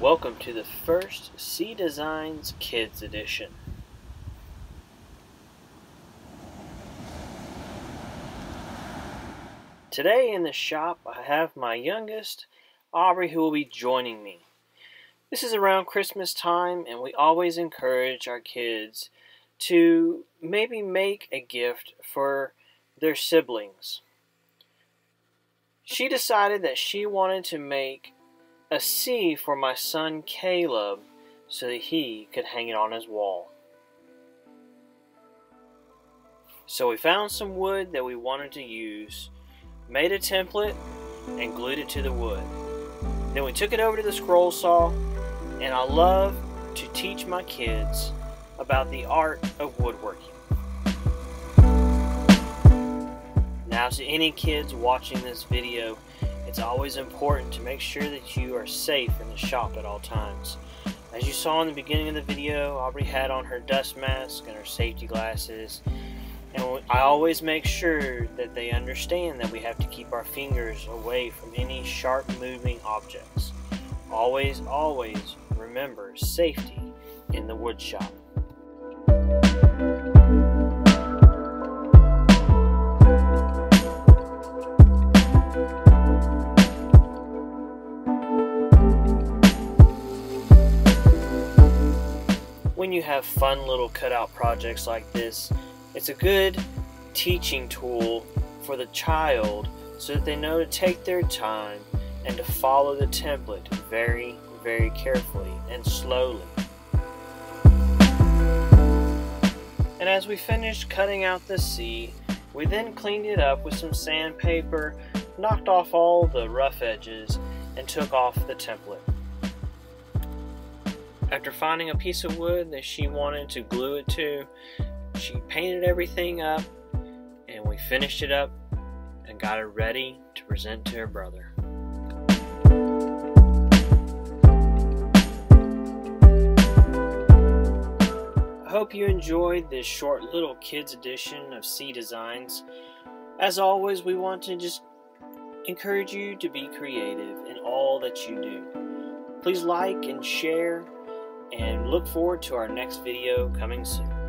Welcome to the first C Designs Kids Edition. Today in the shop I have my youngest, Aubrey, who will be joining me. This is around Christmas time, and we always encourage our kids to maybe make a gift for their siblings. She decided that she wanted to make a C for my son Caleb so that he could hang it on his wall. So we found some wood that we wanted to use, made a template, and glued it to the wood. Then we took it over to the scroll saw, and I love to teach my kids about the art of woodworking. Now, to any kids watching this video, it's always important to make sure that you are safe in the shop at all times. As you saw in the beginning of the video, Aubrey had on her dust mask and her safety glasses. And I always make sure that they understand that we have to keep our fingers away from any sharp moving objects. Always, always remember safety in the wood shop. When you have fun little cutout projects like this, it's a good teaching tool for the child so that they know to take their time and to follow the template very, very carefully and slowly. And as we finished cutting out the C, we then cleaned it up with some sandpaper, knocked off all the rough edges, and took off the template. After finding a piece of wood that she wanted to glue it to, she painted everything up, and we finished it up and got it ready to present to her brother. I hope you enjoyed this short little kids edition of C Designs. As always, we want to just encourage you to be creative in all that you do. Please like and share, and look forward to our next video coming soon.